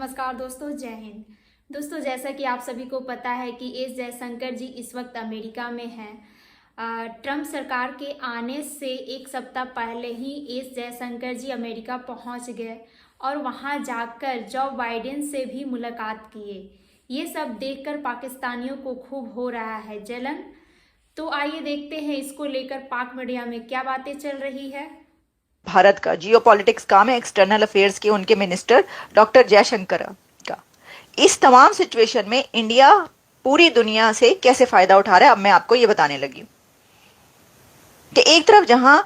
नमस्कार दोस्तों, जय हिंद। दोस्तों, जैसा कि आप सभी को पता है कि एस जयशंकर जी इस वक्त अमेरिका में हैं। ट्रंप सरकार के आने से एक सप्ताह पहले ही एस जयशंकर जी अमेरिका पहुंच गए और वहां जाकर जो बाइडेन से भी मुलाकात किए। ये सब देखकर पाकिस्तानियों को खूब हो रहा है जलन। तो आइए देखते हैं इसको लेकर पाक मीडिया में क्या बातें चल रही है। भारत का जियोपॉलिटिक्स काम है एक्सटर्नल अफेयर्स के उनके मिनिस्टर डॉक्टर जयशंकर का। इस तमाम सिचुएशन में इंडिया पूरी दुनिया से कैसे फायदा उठा रहा है, अब मैं आपको ये बताने लगी हूं कि एक तरफ जहां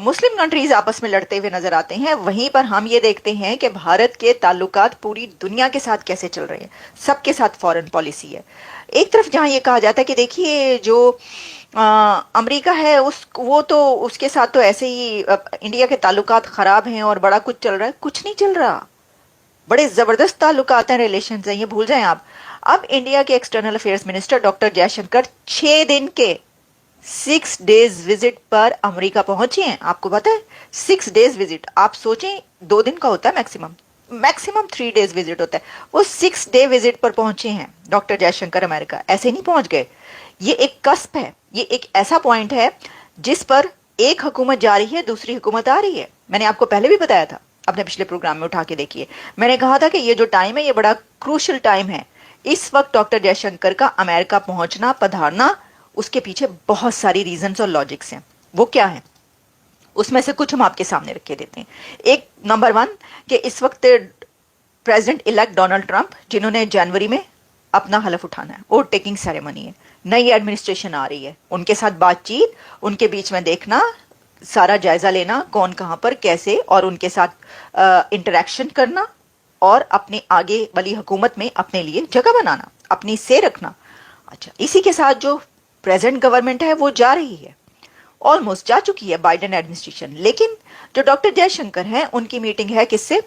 मुस्लिम कंट्रीज आपस में लड़ते हुए नजर आते हैं, वहीं पर हम ये देखते हैं कि भारत के ताल्लुकात पूरी दुनिया के साथ कैसे चल रहे हैं। सबके साथ फॉरेन पॉलिसी है। एक तरफ जहां ये कहा जाता है कि देखिए जो अमेरिका है वो तो उसके साथ तो ऐसे ही इंडिया के ताल्लुकात खराब हैं और बड़ा कुछ चल रहा है, कुछ नहीं चल रहा। बड़े जबरदस्त ताल्लुकात हैं, रिलेशन हैं, ये भूल जाएं आप। अब इंडिया के external affairs minister doctor Jaishankar 6 दिन के 6 डेज विजिट पर अमेरिका पहुंचे हैं। आपको पता है 6 डेज विजिट, आप सोचें 2 दिन का होता है मैक्सिमम, मैक्सिमम 3 डेज विजिट होता है। वो 6 डे विजिट पर पहुंचे हैं डॉक्टर जयशंकर अमेरिका, ऐसे नहीं पहुंच गए। ये एक कस्प है, ये एक ऐसा पॉइंट है जिस पर एक हुकूमत जा रही है, दूसरी हुकूमत आ रही है। मैंने आपको पहले भी बताया था, अपने पिछले प्रोग्राम में उठा के देखिए। मैंने कहा था कि ये जो टाइम है ये बड़ा क्रूशल टाइम है। इस वक्त डॉक्टर जयशंकर का अमेरिका पहुंचना, पधारना, उसके पीछे बहुत सारी रीजंस और लॉजिक्स हैं। वो क्या है, उसमें से कुछ हम आपके सामने रख के देते हैं। एक नंबर 1 कि इस वक्त प्रेसिडेंट इलेक्ट डोनाल्ड ट्रंप, जिन्होंने जनवरी में अपना हलफ उठाना है, वोट टेकिंग सेरेमनी है, नई एडमिनिस्ट्रेशन आ रही है, उनके साथ बातचीत, उनके बीच में देखना, सारा जायजा लेना, कौन कहां पर कैसे, और उनके साथ इंटरेक्शन करना और अपने आगे वाली हुकूमत में अपने लिए जगह बनाना, अपनी से रखना। अच्छा, इसी के साथ जो प्रेजेंट गवर्नमेंट है वो जा रही है, ऑलमोस्ट जा चुकी है बाइडेन एडमिनिस्ट्रेशन। लेकिन जो डॉक्टर जयशंकर हैं उनकी मीटिंग है किससे?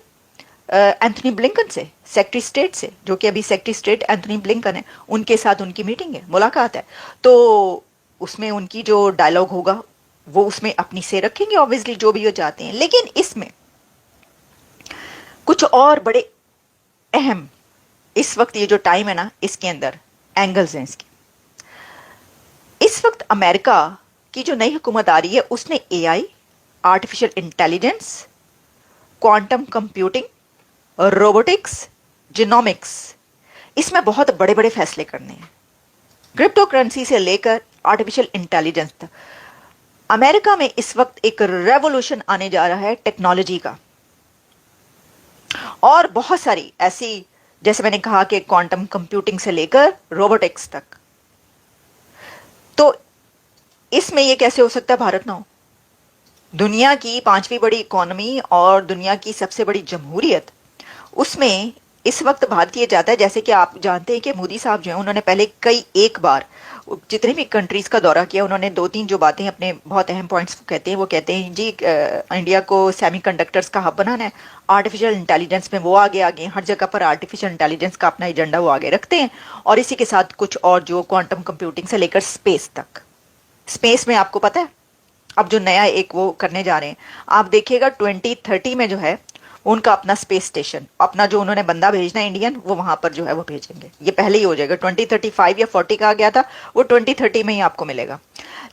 एंथनी ब्लिंकन से, सेक्रेटरी स्टेट से, जो कि अभी सेक्रेटरी स्टेट एंथनी ब्लिंकन है, उनके साथ उनकी मीटिंग है, मुलाकात है। तो उसमें उनकी जो डायलॉग होगा वो उसमें अपनी से रखेंगे, ऑब्वियसली जो भी वो चाहते हैं। लेकिन इसमें कुछ और बड़े अहम, इस वक्त ये जो टाइम है ना, इसके अंदर एंगल्स हैं इसके। इस वक्त अमेरिका की जो नई हुकूमत आ रही है उसने AI, artificial intelligence, quantum computing, robotics, genomics, इसमें बहुत बड़े बड़े फैसले करने हैं। क्रिप्टो करेंसी से लेकर आर्टिफिशियल इंटेलिजेंस तक अमेरिका में इस वक्त एक रेवोल्यूशन आने जा रहा है टेक्नोलॉजी का। और बहुत सारी ऐसी, जैसे मैंने कहा कि क्वांटम कंप्यूटिंग से लेकर रोबोटिक्स तक। तो इसमें यह कैसे हो सकता है भारत ना हो? दुनिया की 5वीं बड़ी इकोनॉमी और दुनिया की सबसे बड़ी जमहूरियत, उसमें इस वक्त भारत ये जाता है। जैसे कि आप जानते हैं कि मोदी साहब जो हैं उन्होंने पहले एक बार जितने भी कंट्रीज का दौरा किया, उन्होंने 2-3 जो बातें अपने बहुत अहम पॉइंट्स कहते हैं, वो कहते हैं जी इंडिया को सेमीकंडक्टर्स का हब बनाना है, आर्टिफिशियल इंटेलिजेंस में वो आगे आगे, हर जगह पर आर्टिफिशियल इंटेलिजेंस का अपना एजेंडा वो आगे रखते हैं। और इसी के साथ कुछ और जो क्वांटम कंप्यूटिंग से लेकर स्पेस तक। स्पेस में आपको पता है अब जो नया एक वो करने जा रहे हैं, आप देखिएगा 2030 में जो है उनका अपना स्पेस स्टेशन, अपना जो उन्होंने बंदा भेजना है इंडियन, वो वहां पर जो है वो भेजेंगे। ये पहले ही हो जाएगा, 2035 या 40 कहा गया था, वो 2030 में ही आपको मिलेगा।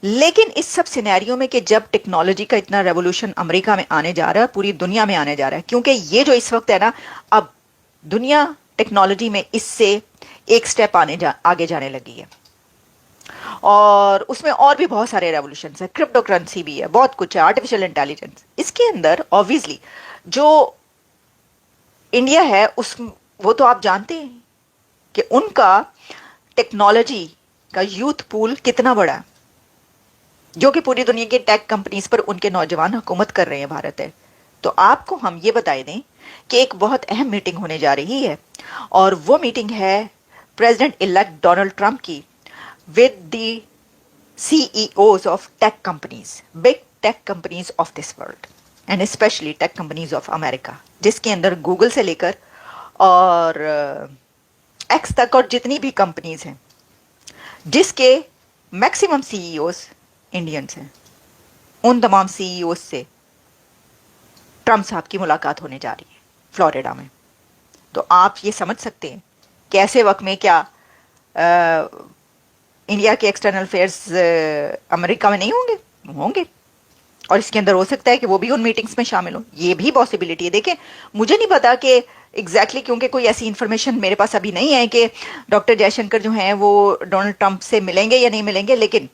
लेकिन इस सब सिनेरियो में कि जब टेक्नोलॉजी का इतना रेवोल्यूशन अमेरिका में आने जा रहा है, पूरी दुनिया में आने जा रहा है, क्योंकि ये जो इस वक्त है ना, अब दुनिया टेक्नोलॉजी में इससे एक स्टेप आगे जाने लगी है। और उसमें और भी बहुत सारे रेवोल्यूशन है, क्रिप्टो करेंसी भी है, बहुत कुछ है, आर्टिफिशियल इंटेलिजेंस। इसके अंदर ऑब्वियसली जो इंडिया है उस, वो तो आप जानते हैं कि उनका टेक्नोलॉजी का यूथ पूल कितना बड़ा है, जो कि पूरी दुनिया की टेक कंपनीज पर उनके नौजवान हुकूमत कर रहे हैं, भारत है। तो आपको हम ये बताए दें कि एक बहुत अहम मीटिंग होने जा रही है, और वो मीटिंग है प्रेसिडेंट इलेक्ट डोनाल्ड ट्रंप की with the CEOs of tech companies, big tech companies of this world, and especially tech companies of America, जिसके अंदर गूगल से लेकर और एक्स तक और जितनी भी कंपनीज हैं, जिसके मैक्सिमम सीईओज इंडियंस हैं, उन तमाम सीईओज से ट्रम्प साहब की मुलाकात होने जा रही है फ्लोरिडा में। तो आप ये समझ सकते हैं कैसे वक्त में क्या इंडिया के एक्सटर्नल अफेयर्स अमेरिका में नहीं होंगे, होंगे। और इसके अंदर हो सकता है कि वो भी उन मीटिंग्स में शामिल हो, ये भी पॉसिबिलिटी है। देखें, मुझे नहीं पता कि एग्जैक्टली क्योंकि कोई ऐसी इन्फॉर्मेशन मेरे पास अभी नहीं है कि डॉक्टर जयशंकर जो हैं वो डोनाल्ड ट्रंप से मिलेंगे या नहीं मिलेंगे, लेकिन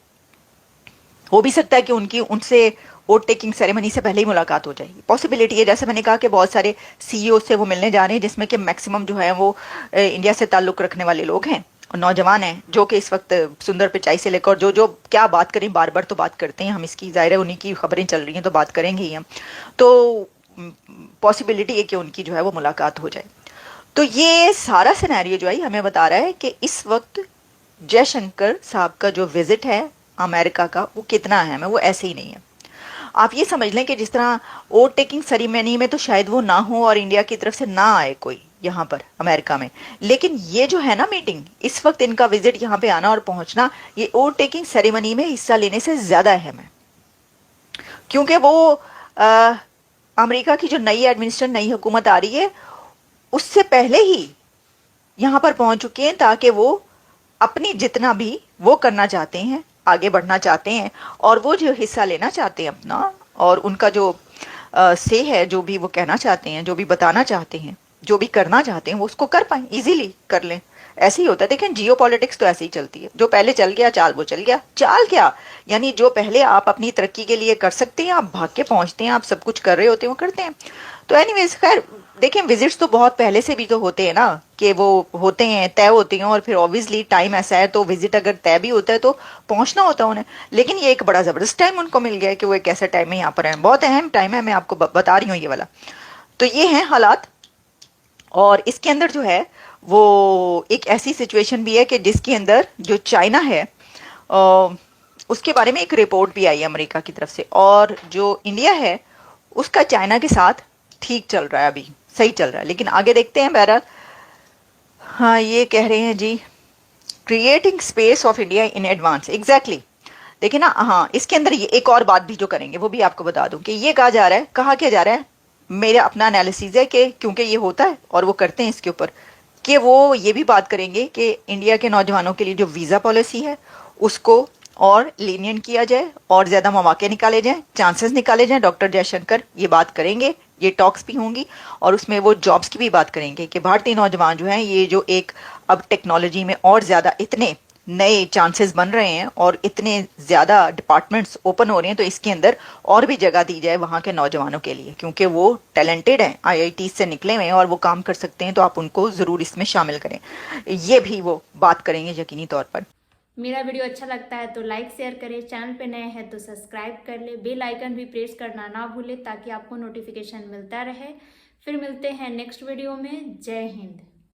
हो भी सकता है कि उनकी उनसे वोट टेकिंग सेरेमनी से पहले ही मुलाकात हो जाएगी। पॉसिबिलिटी है, जैसे मैंने कहा कि बहुत सारे सीईओ से वो मिलने जा रहे हैं, जिसमें कि मैक्सिमम जो है वो इंडिया से ताल्लुक रखने वाले लोग हैं और नौजवान हैं, जो कि इस वक्त सुंदर पिचाई से लेकर जो जो क्या बात करें, बार बार तो बात करते हैं हम इसकी, जाहिर है उन्हीं की खबरें चल रही हैं तो बात करेंगे ही हम। तो पॉसिबिलिटी है कि उनकी जो है वो मुलाकात हो जाए। तो ये सारा सिनेरियो जो है हमें बता रहा है कि इस वक्त जयशंकर साहब का जो विजिट है अमेरिका का वो कितना अहम है, वो ऐसे ही नहीं है। आप ये समझ लें कि जिस तरह वोट टेकिंग सेरेमनी में तो शायद वो ना हो और इंडिया की तरफ से ना आए कोई यहाँ पर अमेरिका में, लेकिन ये जो है ना मीटिंग, इस वक्त इनका विजिट यहाँ पे आना और पहुंचना, ये वोट टेकिंग सेरेमनी में हिस्सा लेने से ज्यादा अहम है। क्योंकि वो अमेरिका की जो नई एडमिनिस्ट्रेशन, नई हुकूमत आ रही है, उससे पहले ही यहाँ पर पहुंच चुके हैं ताकि वो अपनी जितना भी वो करना चाहते हैं, आगे बढ़ना चाहते हैं और वो जो हिस्सा लेना चाहते हैं अपना, और उनका जो से है, जो भी वो कहना चाहते हैं, जो भी बताना चाहते हैं, जो भी करना चाहते हैं, वो उसको कर पाए, इजीली कर लें। ऐसे ही होता है। देखें, जियो पॉलिटिक्स तो ऐसे ही चलती है, जो पहले चल गया चाल वो चल गया। चाल क्या, यानी जो पहले आप अपनी तरक्की के लिए कर सकते हैं, आप भाग के पहुंचते हैं, आप सब कुछ कर रहे होते हैं, वो करते हैं। तो एनीवेज, खैर देखें, विजिट्स तो बहुत पहले से भी तो होते हैं ना, कि वो होते हैं, तय होते हैं, और फिर ऑब्वियसली टाइम ऐसा है तो विजिट अगर तय भी होता है तो पहुंचना होता है उन्हें। लेकिन ये एक बड़ा जबरदस्त टाइम उनको मिल गया है कि वो एक ऐसा टाइम में यहाँ पर है, बहुत अहम टाइम है, मैं आपको बता रही हूँ ये वाला। तो ये है हालात, और इसके अंदर जो है वो एक ऐसी सिचुएशन भी है कि जिसके अंदर जो चाइना है उसके बारे में एक रिपोर्ट भी आई है अमेरिका की तरफ से, और जो इंडिया है उसका चाइना के साथ ठीक चल रहा है, अभी सही चल रहा है, लेकिन आगे देखते हैं। बहरहाल, हाँ, ये कह रहे हैं जी, creating space of India in advance, exactly. देखिए ना, हाँ, इसके अंदर ये एक और बात भी जो करेंगे वो भी आपको बता दूं कि ये कहा जा रहा है, कहा क्या जा रहा है, मेरा अपना एनालिसिस है कि क्योंकि ये होता है और वो करते हैं इसके ऊपर, कि वो ये भी बात करेंगे कि इंडिया के नौजवानों के लिए जो वीज़ा पॉलिसी है उसको और लीनियंट किया जाए और ज़्यादा मौके निकाले जाएं, चांसेस निकाले जाएं। डॉक्टर जयशंकर ये बात करेंगे, ये टॉक्स भी होंगी, और उसमें वो जॉब्स की भी बात करेंगे कि भारतीय नौजवान जो हैं, ये जो एक अब टेक्नोलॉजी में और ज़्यादा इतने नए चांसेस बन रहे हैं और इतने ज़्यादा डिपार्टमेंट्स ओपन हो रहे हैं, तो इसके अंदर और भी जगह दी जाए वहाँ के नौजवानों के लिए, क्योंकि वो टैलेंटेड हैं, आईआईटी से निकले हुए हैं और वो काम कर सकते हैं, तो आप उनको ज़रूर इसमें शामिल करें। ये भी वो बात करेंगे यकीनी तौर पर। मेरा वीडियो अच्छा लगता है तो लाइक शेयर करें, चैनल पे नए हैं तो सब्सक्राइब कर ले, बेल आइकन भी प्रेस करना ना भूलें ताकि आपको नोटिफिकेशन मिलता रहे। फिर मिलते हैं नेक्स्ट वीडियो में। जय हिंद।